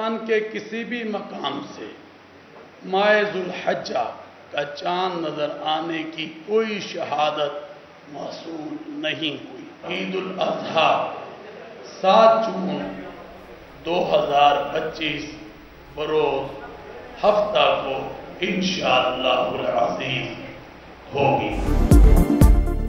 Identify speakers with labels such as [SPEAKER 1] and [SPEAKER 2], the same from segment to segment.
[SPEAKER 1] पाकिस्तान के किसी भी मकाम से माह ज़ुल्हज्जा का चांद नजर आने की कोई शहादत मौसूल नहीं हुई। ईद उल अज़हा 7 जून 2025 बरोज़ हफ्ता को इंशाअल्लाहुल अज़ीज़ होगी।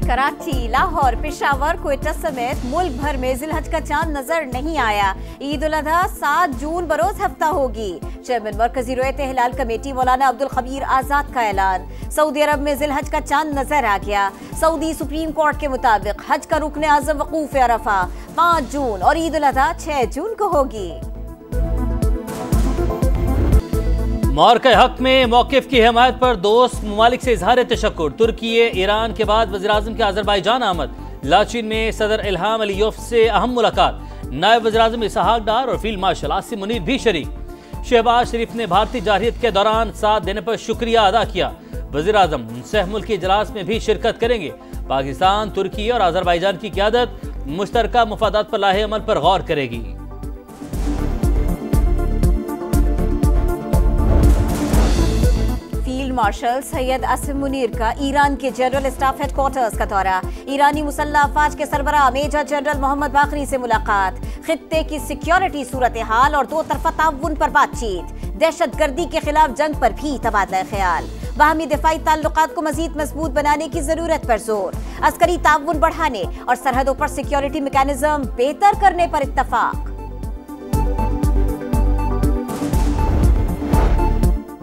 [SPEAKER 2] कराची, लाहौर, पेशावर, क्वेटा समेत मुल्क भर में ज़िलहज का चांद नजर नहीं आया। ईद उल अज़हा 7 जून बरोज हफ्ता होगी। चेयरमैन मरकजी रोयत हिलाल कमेटी मौलाना अब्दुल खबीर आजाद का ऐलान। सऊदी अरब में ज़िलहज का चांद नजर आ गया। सऊदी सुप्रीम कोर्ट के मुताबिक हज का रुकन आज़म वकूफ अरफा 5 जून और ईद उल अज़हा 6 जून को होगी।
[SPEAKER 3] मौर के हक में मौक़िफ़ की हिमायत पर दोस्त ममालिक से इजहार तशक्कुर। तुर्की, ईरान के बाद वज़ीर-ए-आज़म के अज़रबैजान आमद। लाचीन में सदर इल्हाम अलीयफ से अहम मुलाकात। नायब वज़ीर-ए-आज़म इसहाक डार और फील्ड मार्शल आसिम मुनीर भी शरीक। शहबाज शरीफ ने भारतीय जारहियत के दौरान साथ देने पर शुक्रिया अदा किया। वज़ीर-ए-आज़म सह मुल्की इजलास में भी शिरकत करेंगे। पाकिस्तान, तुर्की और अज़रबैजान की क़यादत मुश्तरका मफादात पर लाहे अमल पर गौर करेगी।
[SPEAKER 2] मार्शल सैयद आसिम मुनीर का ईरान के जनरल स्टाफ हेडक्वार्टर्स का दौरा। ईरानी मुसल्लह अफवाज के सरबराह मेजर जनरल मोहम्मद बाकरी से मुलाकात। खित्ते की सिक्योरिटी सूरत हाल और 2 तरफा ताउन पर बातचीत। दहशतगर्दी के खिलाफ जंग पर भी तबादला ख्याल। बाहमी दिफाई ताल्लुकात को मजीद मजबूत बनाने की जरूरत पर जोर। अस्करी ताउन बढ़ाने और सरहदों पर सिक्योरिटी मैकेनिज्म बेहतर करने पर इत्तफाक।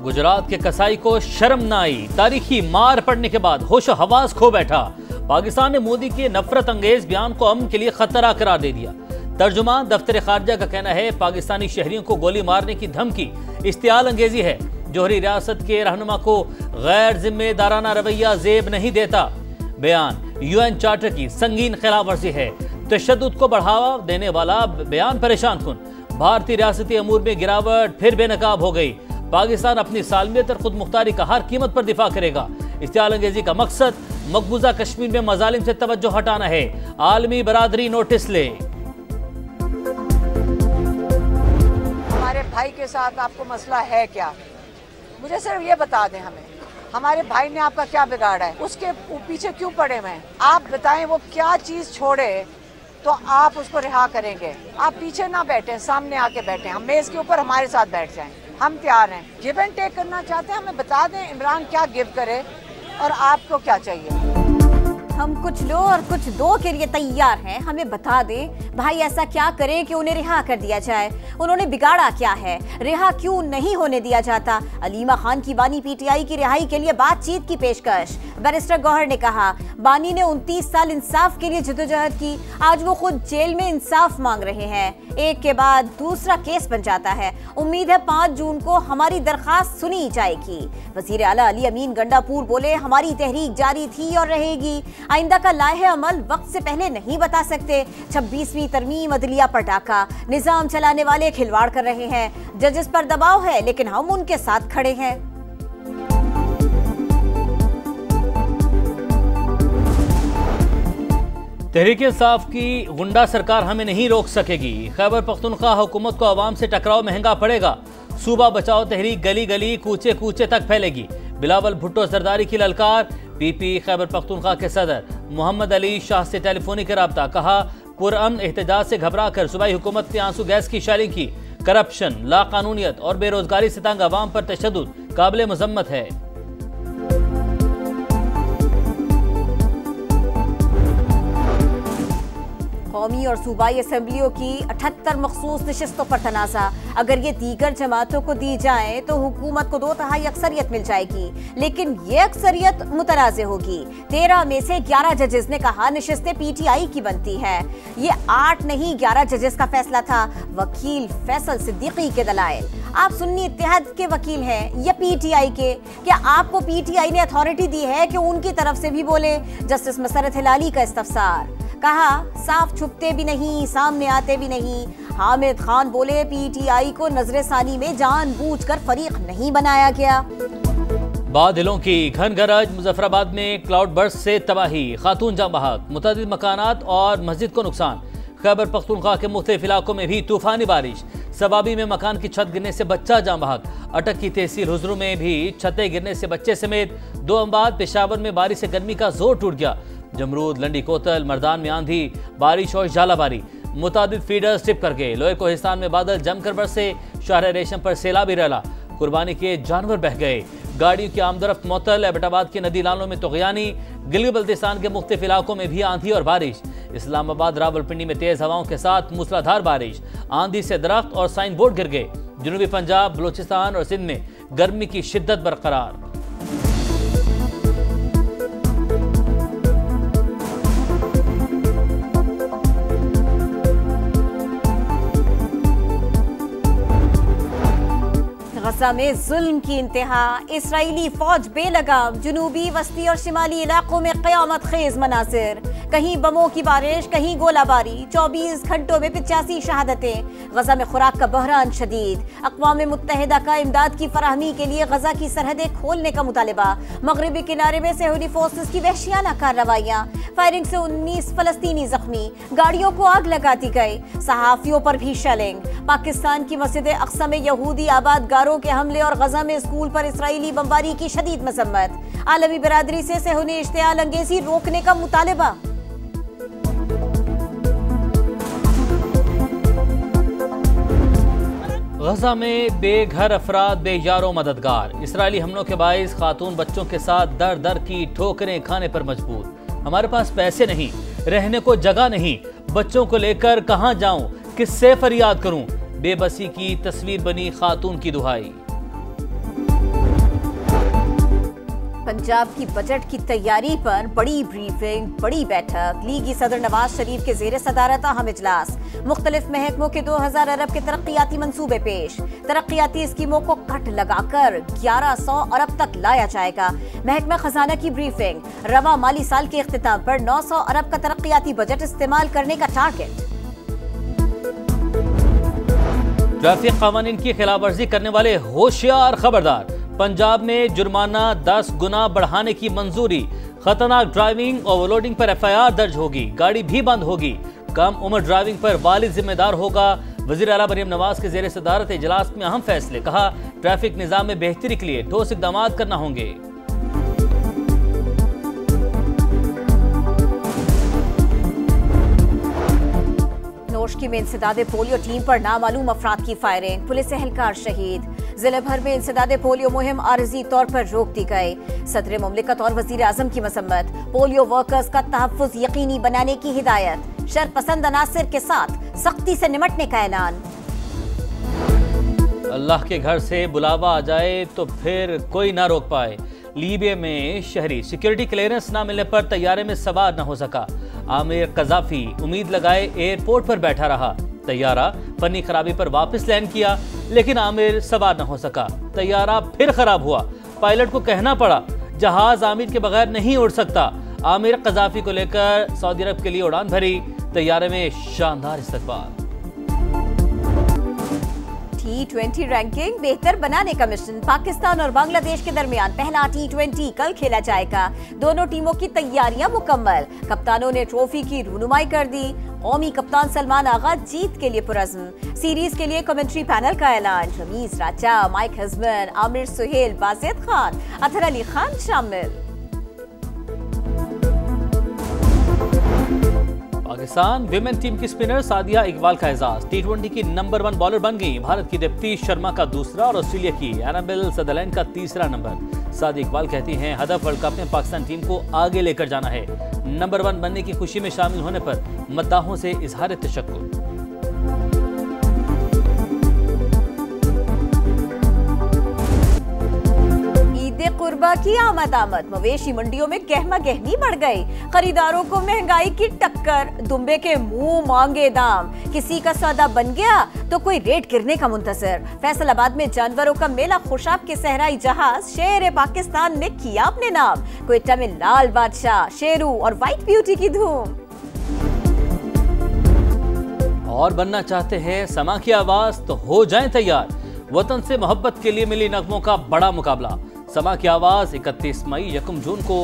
[SPEAKER 3] गुजरात के कसाई को शर्म न आई। तारीखी मार पड़ने के बाद होश हवास खो बैठा। पाकिस्तान ने मोदी के नफरत अंगेज बयान को अमन के लिए खतरा करार दे दिया। तर्जुमान दफ्तर खारजा का कहना है पाकिस्तानी शहरियों को गोली मारने की धमकी इश्तियाल अंगेजी है। जोहरी रियासत के रहनुमा को गैर जिम्मेदाराना रवैया जेब नहीं देता। बयान UN चार्टर की संगीन खिलाफ वर्जी है। तशद्दुद को बढ़ावा देने वाला बयान परेशान कुन। भारतीय रियासती अमूर में गिरावट फिर बेनकाब हो गई। पाकिस्तान अपनी सालमियत और खुद मुख्तारी का हर कीमत पर दिफा करेगा। इश्तियाल अंगेजी का मकसद मकबूजा कश्मीर में मजालिम से तवज्जो हटाना है। आलमी बरादरी नोटिस ले।
[SPEAKER 4] हमारे भाई के साथ आपको मसला है क्या? मुझे सिर्फ ये बता दें, हमें हमारे भाई ने आपका क्या बिगाड़ा है? उसके पीछे क्यों पड़े हुए हैं? आप बताएं वो क्या चीज छोड़े तो आप उसको रिहा करेंगे। आप पीछे ना बैठे, सामने आके बैठे। हम मेज के ऊपर हमारे साथ बैठ जाएं, हम तैयार हैं। गिव एंड टेक करना चाहते हैं, हमें बता दें इमरान क्या गिव करे और आपको क्या चाहिए।
[SPEAKER 2] हम कुछ लो और कुछ दो के लिए तैयार हैं। हमें बता दें भाई ऐसा क्या करें कि उन्हें रिहा कर दिया जाए। उन्होंने बिगाड़ा क्या है? रिहा क्यों नहीं होने दिया जाता? अलीमा खान की बानी PTI की रिहाई के लिए बातचीत की पेशकश। बैरिस्टर गौहर ने कहा बानी ने 29 साल इंसाफ के लिए जद्दोजहद की। आज वो खुद जेल में इंसाफ मांग रहे हैं। एक के बाद दूसरा केस बन जाता है। उम्मीद है 5 जून को हमारी दरखास्त सुनी जाएगी। वजीर आला अली अमीन गंडापुर बोले हमारी तहरीक जारी थी और रहेगी। आइंदा का लाहे अमल वक्त से पहले नहीं बता सकते। 26वीं तरमीम अदलिया पर डाका। निजाम चलाने वाले खिलवाड़ कर रहे हैं। जजेस पर दबाव है लेकिन हम उनके साथ खड़े हैं।
[SPEAKER 3] तहरीक इंसाफ की गुंडा सरकार हमें नहीं रोक सकेगी। खैबर पख्तूनख्वा हुकूमत को अवाम से टकराव महंगा पड़ेगा। सूबा बचाओ तहरीक गली गली कूचे कूचे तक फैलेगी। बिलावल भुट्टो जरदारी की ललकार। PP खैबर पख्तूनख्वा के सदर मोहम्मद अली शाह से टेलीफोनिक राब्ता। कहा पुरअमन एहतजाज से घबरा कर सूबाई हुकूमत ने आंसू गैस की शायरिंग की। करप्शन, लाकानूनियत और बेरोजगारी से तंग अवाम पर तशद्दुद काबिल मजम्मत है।
[SPEAKER 2] कौमी और सूबाई असम्बलियों की 78 मखसूस नशिस्तों पर तनाज़ा। अगर ये दीगर जमातों को दी जाए तो हुकूमत को 2/3 अक्सरियत मिल जाएगी, लेकिन ये अक्सरियत मुतराज़े होगी। 13 में से 11 जजेस ने कहा नशिस्तें PTI की बनती है। ये 8 नहीं 11 जजेस का फैसला था। वकील फैसल सिद्दीकी के दलाइल। आप सुन्नी इत्तेहाद के वकील हैं या PTI के? क्या आपको PTI ने अथॉरिटी दी है कि उनकी तरफ से भी बोले? जस्टिस मसरत हिलाली का इस्तफसार। कहा साफ छुपते भी नहीं, सामने आते भी नहीं। हामिद खान बोले PTI को नजर सानी में जानबूझकर फरीक नहीं बनाया गया।
[SPEAKER 3] बादलों की घन गरज। मुजफ्फराबाद में क्लाउड बर्स्ट से तबाही, खातून जाँ बहक, मुतअद्दिद मकानात और मस्जिद को नुकसान। खैबर पख्तूनख्वा के मुख्तलिफ इलाकों में भी तूफानी बारिश। सबाबी में मकान की छत गिरने से बच्चा जाँ बहक। अटक की तहसील हुजरू में भी छतें गिरने से बच्चे समेत 2 अमवात। पेशावर में बारिश से गर्मी का जोर टूट गया। जमरूद, लंडी कोतल, मर्दान में आंधी, बारिश और झालाबारी। मुतादिद फीडर्स टिप कर गए। लोहे कोहिस्तान में बादल जमकर बरसे। शहर रेशम पर सैलाबी रैला। कुर्बानी के जानवर बह गए। गाड़ियों की आमदरफ्त मुअत्तल। एबटाबाद के नदी नालों में तगयानी। गिलगित बल्तिस्तान के मुख्तलिफ इलाकों में भी आंधी और बारिश। इस्लामाबाद, रावलपिंडी में तेज हवाओं के साथ मूसलाधार बारिश। आंधी से दरख्त और साइन बोर्ड गिर गए। जनूबी पंजाब, बलूचिस्तान और सिंध में गर्मी की शिद्दत बरकरार।
[SPEAKER 2] गजा में जुल्म की इंतहा। इसराइली फौज बेलगाम। जनूबी, वस्ती और शिमाली इलाकों में क़यामत खेज मनासिर। कहीं बमों की बारिश, कहीं गोलाबारी। 24 घंटों में 85 शहादतें। गजा में खुराक का बहरान शदीद। अक़वाम मुत्तहिदा का इमदाद की फराहमी के लिए गजा की सरहदें खोलने का मुतालिबा। मगरबी किनारे में सेहूदी फोर्सेस की वहशियाना कार्रवाइयाँ। फायरिंग से 19 फलस्तीनी जख्मी। गाड़ियों को आग लगा दी गई। सहाफियों पर भी शेलिंग। पाकिस्तान की मस्जिद अक्सा में यहूदी आबादगारों के हमले और गजा में स्कूल पर इसराइली बमबारी की शदीद मजम्मत। आलमी बिरादरी से सेहूनी इश्तियाल अंगेजी रोकने का मुतालिबा।
[SPEAKER 3] गजा में बेघर अफराद बेयारो मददगार। इसराइली हमलों के बाइस खातून बच्चों के साथ दर दर की ठोकरें खाने पर मजबूर। हमारे पास पैसे नहीं, रहने को जगह नहीं, बच्चों को लेकर कहां जाऊं, किससे फरियाद करूं। बेबसी की तस्वीर बनी खातून की दुहाई।
[SPEAKER 2] पंजाब की बजट की तैयारी पर बड़ी ब्रीफिंग, बड़ी बैठक। लीगी सदर नवाज शरीफ के जेर सदारत अहम इजलास। मुख्तलिफ महकमों के 2000 अरब के तरक्याती मंसूबे पेश। तरक्याती स्कीमों को कट लगाकर 1100 अरब तक लाया जाएगा। महकमा खजाना की ब्रीफिंग। रवा माली साल के इख्तिताम पर 900 अरब का तरक्याती बजट इस्तेमाल करने का टारगेट।
[SPEAKER 3] ट्रैफिक कानून की खिलाफवर्जी करने वाले होशियार खबरदार। पंजाब में जुर्माना 10 गुना बढ़ाने की मंजूरी। खतरनाक ड्राइविंग, ओवरलोडिंग पर FIR दर्ज होगी। गाड़ी भी बंद होगी। कम उम्र ड्राइविंग पर वालिद जिम्मेदार होगा। वजीर आला मरियम नवाज के जेर सदारत इजलास में अहम फैसले। कहा, ट्रैफिक निजाम में बेहतरी के लिए ठोस इक़दाम करना होंगे।
[SPEAKER 2] नोशकी में इंसदादे पोलियो टीम पर नामालूम अफराद की फायरिंग। पुलिस एहलकार शहीद। जिले भर में इंसदादे पोलियो मुहिम आरजी तौर पर रोक दी गई। सदर मुमलिकत और वजीर आजम की मसम्मत। पोलियो वर्कर्स का तहफ़्फ़ुज़ यकीनी बनाने की हिदायत। शरपसंद अनासिर के साथ सख्ती से निमटने का ऐलान।
[SPEAKER 3] अल्लाह के घर से बुलावा आ जाए तो फिर कोई ना रोक पाए। लीबिया में शहरी सिक्योरिटी क्लियरेंस न मिलने पर तैयारे में सवार न हो सका। आमिर कज़ाफी उम्मीद लगाए एयरपोर्ट पर बैठा रहा। तैयारा फनी खराबी पर वापस लैंड किया, लेकिन आमिर सवार न हो सका। तैयारा फिर खराब हुआ। पायलट को कहना पड़ा जहाज आमिर के बगैर नहीं उड़ सकता। आमिर कज़ाफी को लेकर सऊदी अरब के लिए उड़ान भरी। तैयारे में शानदार इस्तकबाल।
[SPEAKER 2] T20 रैंकिंग बेहतर बनाने का मिशन। पाकिस्तान और बांग्लादेश के दरमियान पहला T20 कल खेला जाएगा। दोनों टीमों की तैयारियां मुकम्मल। कप्तानों ने ट्रॉफी की रूनुमाई कर दी। कौमी कप्तान सलमान आगा जीत के लिए पुरज़्म। सीरीज के लिए कमेंट्री पैनल का ऐलान। रमीज राजा, माइक हस्बैंड, आमिर सुहेल, बाज़िद खान, अतहर अली खान शामिल।
[SPEAKER 3] पाकिस्तान विमेन टीम की स्पिनर सादिया इकबाल का एजाज। T20 की नंबर 1 बॉलर बन गई। भारत की दीप्ति शर्मा का दूसरा और ऑस्ट्रेलिया की एनाबेल सदरलैंड का तीसरा नंबर। सादिया इकबाल कहती हैं, हदफ वर्ल्ड कप में पाकिस्तान टीम को आगे लेकर जाना है। नंबर 1 बनने की खुशी में शामिल होने पर मद्दाहों से इजहार तशक्कुर।
[SPEAKER 2] कुर्बा की आमद मवेशी मंडियों में गहमा गहमी बढ़ गई। खरीदारों को महंगाई की टक्कर। दुम्बे के मुंह मांगे दाम। किसी का सौदा बन गया तो कोई रेट गिरने का मुंतजर। फैसलाबाद में जानवरों का मेला खुशाब के सहराई जहाज शेर पाकिस्तान ने किया अपने नाम। क्वेटा में लाल बादशाह, शेरू और व्हाइट ब्यूटी की धूम।
[SPEAKER 3] और बनना चाहते हैं समा की आवाज तो हो जाएं तैयार। वतन से मोहब्बत के लिए मिली नगमों का बड़ा मुकाबला। समा की आवाज 31 मई 1 जून को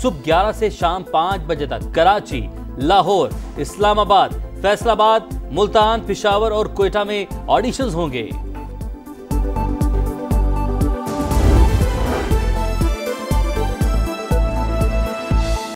[SPEAKER 3] सुबह 11 से शाम 5 बजे तक कराची, लाहौर, इस्लामाबाद, फैसलाबाद, मुल्तान, पिशावर और क्वेटा में ऑडिशंस होंगे।